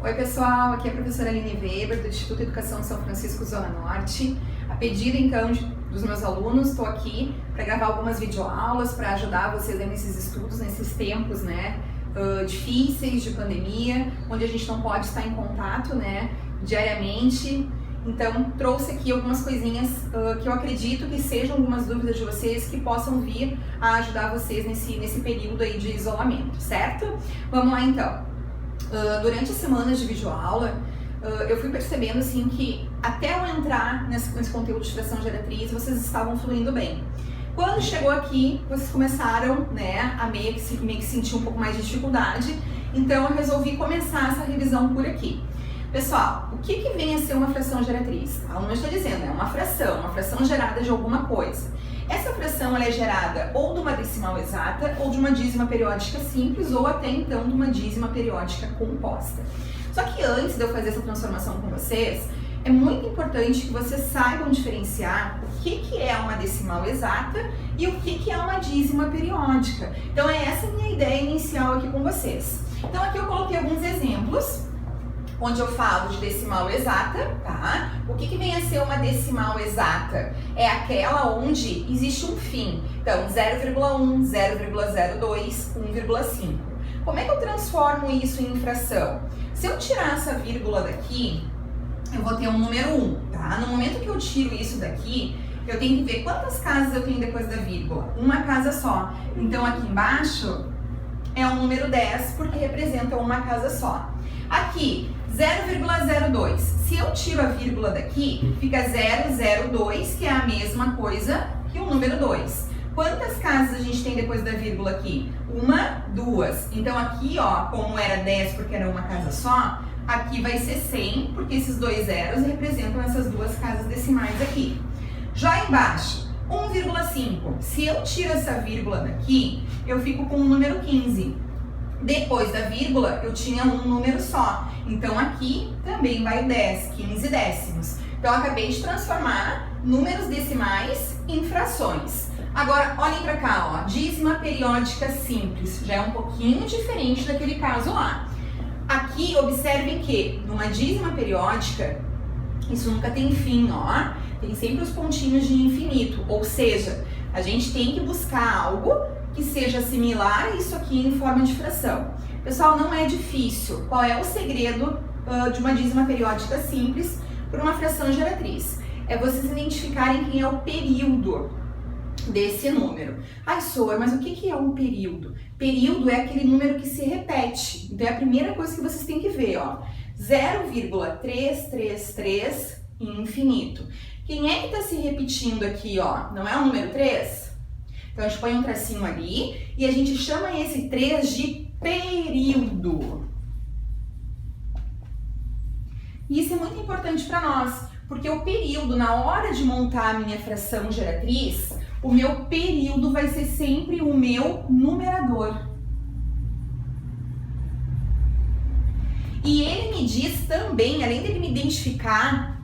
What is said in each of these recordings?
Oi pessoal, aqui é a professora Aline Weber do Instituto Educação São Francisco Zona Norte. A pedido então dos meus alunos, estou aqui para gravar algumas videoaulas para ajudar vocês nesses estudos, nesses tempos difíceis de pandemia, onde a gente não pode estar em contato diariamente. Então trouxe aqui algumas coisinhas que eu acredito que sejam algumas dúvidas de vocês que possam vir a ajudar vocês nesse período aí de isolamento, certo? Vamos lá então. Durante as semanas de videoaula, eu fui percebendo assim que até eu entrar nesse conteúdo de fração geratriz, vocês estavam fluindo bem. Quando chegou aqui, vocês começaram a meio que sentir um pouco mais de dificuldade, então eu resolvi começar essa revisão por aqui. Pessoal, o que vem a ser uma fração geratriz? A aluna está dizendo, é uma fração gerada de alguma coisa. Essa fração ela é gerada ou de uma decimal exata, ou de uma dízima periódica simples, ou até então de uma dízima periódica composta. Só que antes de eu fazer essa transformação com vocês, é muito importante que vocês saibam diferenciar o que é uma decimal exata e o que é uma dízima periódica. Então é essa a minha ideia inicial aqui com vocês. Então aqui eu coloquei alguns exemplos, onde eu falo de decimal exata, tá? O que vem a ser uma decimal exata? É aquela onde existe um fim. Então, 0,1, 0,02, 1,5. Como é que eu transformo isso em fração? Se eu tirar essa vírgula daqui, eu vou ter um número 1, tá? No momento que eu tiro isso daqui, eu tenho que ver quantas casas eu tenho depois da vírgula. Uma casa só. Então, aqui embaixo é o número 10, porque representa uma casa só. Aqui, 0,02. Se eu tiro a vírgula daqui, fica 0,02, que é a mesma coisa que o número 2. Quantas casas a gente tem depois da vírgula aqui? Uma, duas. Então aqui, ó, como era 10 porque era uma casa só, aqui vai ser 100, porque esses dois zeros representam essas duas casas decimais aqui. Já embaixo, 1,5. Se eu tiro essa vírgula daqui, eu fico com o número 15. Depois da vírgula, eu tinha um número só. Então, aqui também vai o 10, 15 décimos. Então, eu acabei de transformar números decimais em frações. Agora, olhem para cá, ó, dízima periódica simples. Já é um pouquinho diferente daquele caso lá. Aqui, observem que numa dízima periódica, isso nunca tem fim, ó. Tem sempre os pontinhos de infinito. Ou seja, a gente tem que buscar algo que seja similar a isso aqui em forma de fração. Pessoal, não é difícil. Qual é o segredo de uma dízima periódica simples para uma fração geratriz? É vocês identificarem quem é o período desse número. Ai, Soa, mas o que é um período? Período é aquele número que se repete. Então é a primeira coisa que vocês têm que ver, ó. 0,333 em infinito. Quem é que está se repetindo aqui, ó? Não é o número 3? Então, a gente põe um tracinho ali e a gente chama esse 3 de período. E isso é muito importante para nós, porque o período, na hora de montar a minha fração geratriz, o meu período vai ser sempre o meu numerador. E ele me diz também, além dele me identificar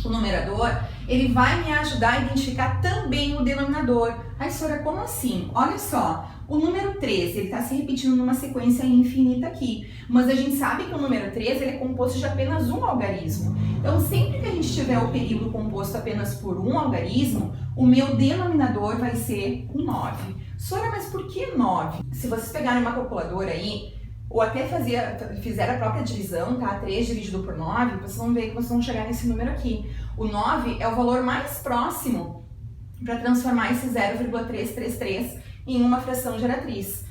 o numerador, ele vai me ajudar a identificar também o denominador. Ai, Sora, como assim? Olha só, o número 3, ele está se repetindo numa sequência infinita aqui, mas a gente sabe que o número 3 ele é composto de apenas um algarismo. Então, sempre que a gente tiver o período composto apenas por um algarismo, o meu denominador vai ser o 9. Sora, mas por que 9? Se vocês pegarem uma calculadora aí, ou até fizer a própria divisão, tá? 3 dividido por 9, vocês vão ver que vocês vão chegar nesse número aqui. O 9 é o valor mais próximo para transformar esse 0,333 em uma fração geratriz.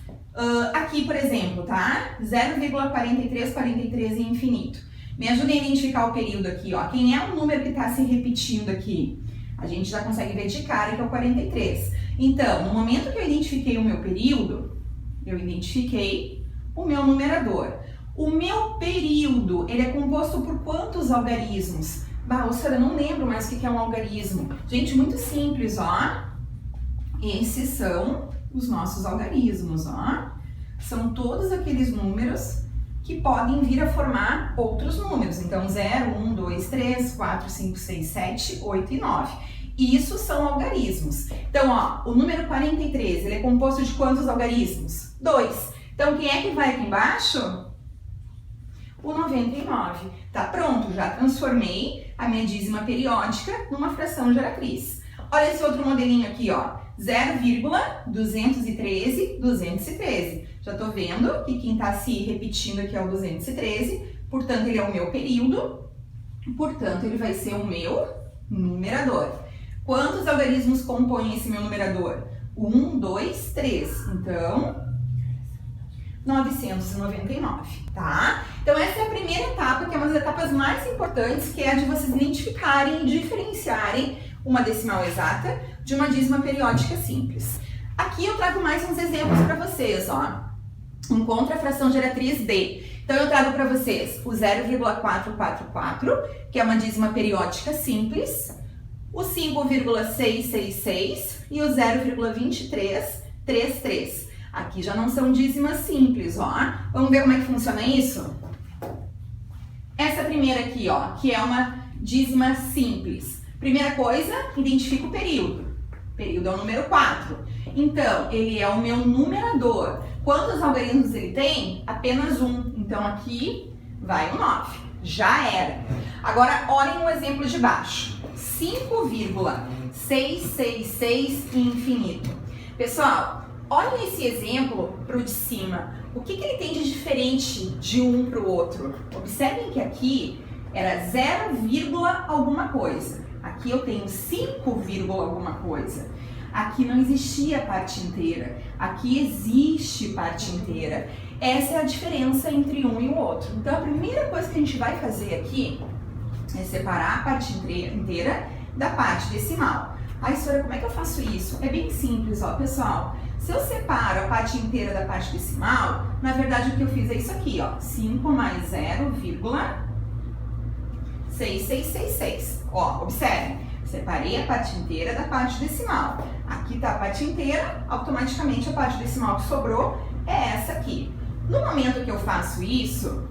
Aqui, por exemplo, tá? 0,4343 em infinito. Me ajudem a identificar o período aqui, ó. Quem é o número que está se repetindo aqui? A gente já consegue ver de cara que é o 43. Então, no momento que eu identifiquei o meu período, eu identifiquei o meu numerador. O meu período, ele é composto por quantos algarismos? Bah, eu não lembro mais o que é um algarismo. Gente, muito simples, ó. Esses são os nossos algarismos, ó. São todos aqueles números que podem vir a formar outros números. Então, 0, 1, 2, 3, 4, 5, 6, 7, 8 e 9. Isso são algarismos. Então, ó, o número 43, ele é composto de quantos algarismos? 2. Então, quem é que vai aqui embaixo? o 99. Tá pronto, já transformei a minha dízima periódica numa fração geratriz. Olha esse outro modelinho aqui, ó, 0,213, 213. Já tô vendo que quem tá se repetindo aqui é o 213, portanto ele é o meu período, portanto ele vai ser o meu numerador. Quantos algarismos compõem esse meu numerador? 1, 2, 3. Então, 999, tá? Então essa é a primeira etapa, que é uma das etapas mais importantes, que é a de vocês identificarem e diferenciarem uma decimal exata de uma dízima periódica simples. Aqui eu trago mais uns exemplos para vocês, ó. Encontre a fração geratriz D. Então eu trago para vocês o 0,444, que é uma dízima periódica simples, o 5,666 e o 0,2333. Aqui já não são dízimas simples, ó. Vamos ver como é que funciona isso? Essa primeira aqui, ó, que é uma dízima simples. Primeira coisa, identifica o período. O período é o número 4. Então, ele é o meu numerador. Quantos algarismos ele tem? Apenas um. Então, aqui vai o 9. Já era. Agora, olhem o exemplo de baixo. 5,666 infinito. Pessoal, olhem esse exemplo para o de cima. O que ele tem de diferente de um para o outro? Observem que aqui era 0, alguma coisa. Aqui eu tenho 5, alguma coisa. Aqui não existia parte inteira. Aqui existe parte inteira. Essa é a diferença entre um e o outro. Então, a primeira coisa que a gente vai fazer aqui é separar a parte inteira da parte decimal. Ai, senhora, como é que eu faço isso? É bem simples, ó, pessoal. Se eu separo a parte inteira da parte decimal, na verdade o que eu fiz é isso aqui, ó. 5 mais 0,6666. Ó, observe. Separei a parte inteira da parte decimal. Aqui tá a parte inteira, automaticamente a parte decimal que sobrou é essa aqui. No momento que eu faço isso,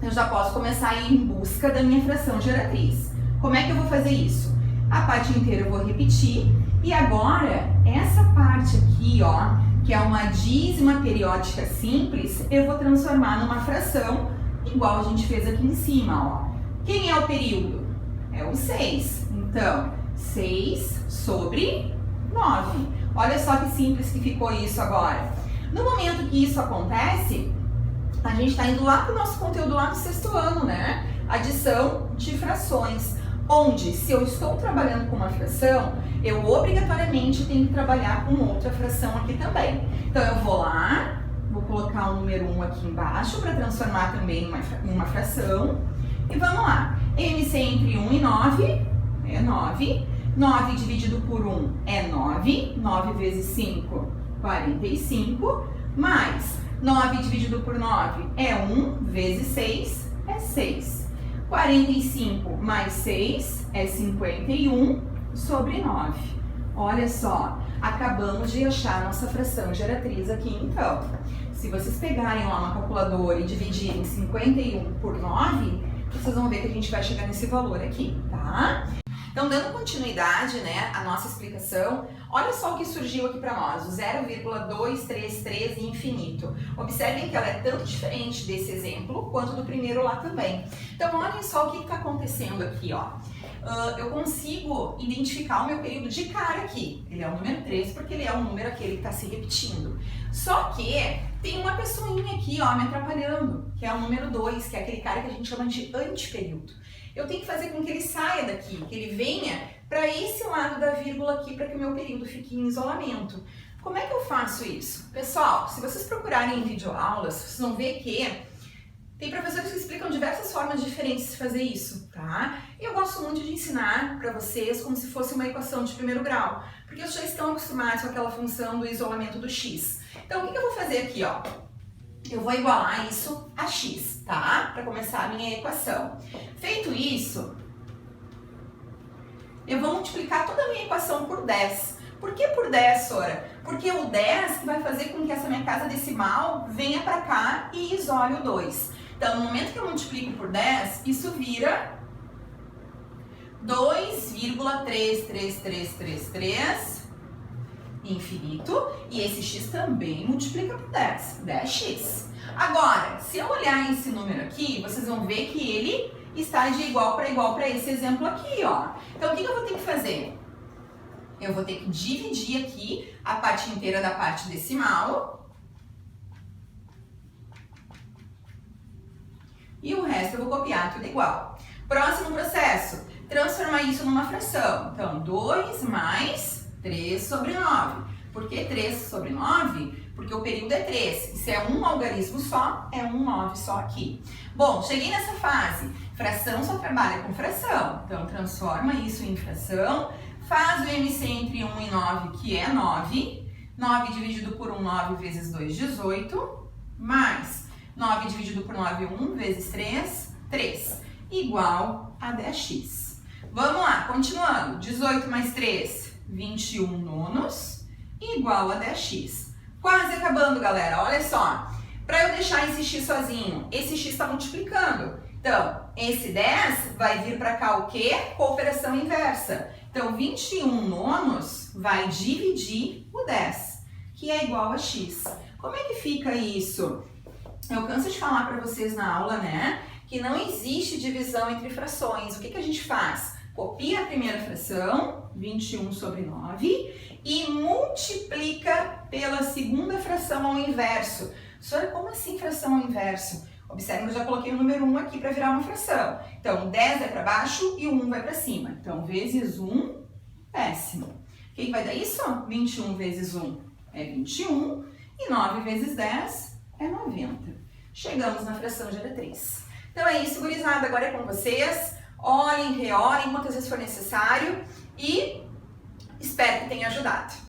eu já posso começar a ir em busca da minha fração geratriz. Como é que eu vou fazer isso? A parte inteira eu vou repetir e agora essa parte aqui, ó, que é uma dízima periódica simples, eu vou transformar numa fração igual a gente fez aqui em cima, ó. Quem é o período? É o 6. Então, 6 sobre 9. Olha só que simples que ficou isso agora. No momento que isso acontece, a gente está indo lá para o nosso conteúdo lá do 6º ano, né? Adição de frações. Onde, se eu estou trabalhando com uma fração, eu obrigatoriamente tenho que trabalhar com outra fração aqui também. Então, eu vou lá, vou colocar o número 1 aqui embaixo para transformar também em uma fração. E vamos lá. MC entre 1 e 9 é 9. 9 dividido por 1 é 9. 9 vezes 5, 45. Mais 9 dividido por 9 é 1 vezes 6 é 6. 45 mais 6 é 51 sobre 9. Olha só, acabamos de achar a nossa fração geratriz aqui então. Se vocês pegarem lá uma calculadora e dividirem 51 por 9, vocês vão ver que a gente vai chegar nesse valor aqui, tá? Então, dando continuidade, né, à nossa explicação, olha só o que surgiu aqui para nós, o 0,233 infinito. Observem que ela é tanto diferente desse exemplo quanto do primeiro lá também. Então, olhem só o que está acontecendo aqui, ó. Eu consigo identificar o meu período de cara aqui. Ele é o número 3 porque ele é um número aquele que está se repetindo. Só que tem uma pessoinha aqui, ó, me atrapalhando, que é o número 2, que é aquele cara que a gente chama de antiperíodo. Eu tenho que fazer com que ele saia daqui, que ele venha para esse lado da vírgula aqui, para que o meu período fique em isolamento. Como é que eu faço isso? Pessoal, se vocês procurarem em videoaulas, vocês vão ver que tem professores que explicam diversas formas diferentes de fazer isso, tá? E eu gosto muito de ensinar para vocês como se fosse uma equação de primeiro grau, porque vocês já estão acostumados com aquela função do isolamento do x. Então, o que eu vou fazer aqui, ó? Eu vou igualar isso a x, tá? Para começar a minha equação. Feito isso, eu vou multiplicar toda a minha equação por 10. Por que por 10, Sora? Porque o 10 que vai fazer com que essa minha casa decimal venha para cá e isole o 2. Então, no momento que eu multiplico por 10, isso vira 2,33333 infinito, e esse x também multiplica por 10, 10x. Agora, se eu olhar esse número aqui, vocês vão ver que ele está de igual para esse exemplo aqui, ó. Então, o que eu vou ter que fazer? Eu vou ter que dividir aqui a parte inteira da parte decimal. E o resto eu vou copiar tudo igual. Próximo processo, transformar isso numa fração. Então, 2 mais 3 sobre 9. Por que 3 sobre 9? Porque o período é 3. Se é um algarismo só, é um 9 só aqui. Bom, cheguei nessa fase. Fração só trabalha com fração. Então, transforma isso em fração. Faz o MC entre 1 e 9, que é 9. 9 dividido por 1, 9 vezes 2, 18. Mais 9 dividido por 9, 1 vezes 3, 3. Igual a 10x. Vamos lá, continuando. 18 mais 3, 21 nonos. Igual a 10x. Quase acabando, galera. Olha só. Para eu deixar esse x sozinho, esse x está multiplicando. Então, esse 10 vai vir para cá o quê? Cooperação inversa. Então, 21 nonos vai dividir o 10, que é igual a x. Como é que fica isso? Eu canso de falar para vocês na aula, né? Que não existe divisão entre frações. O que a gente faz? Copia a primeira fração, 21 sobre 9, e multiplica pela segunda fração ao inverso. Senhora, como assim fração ao inverso? Observe que eu já coloquei o número 1 aqui para virar uma fração. Então, 10 vai para baixo e o 1 vai para cima. Então, vezes 1, décimo. O que vai dar isso? 21 vezes 1 é 21 e 9 vezes 10 é 90. Chegamos na fração geratriz. Então é isso, gurizada. Agora é com vocês. Olhem, reorem quantas vezes for necessário e espero que tenha ajudado.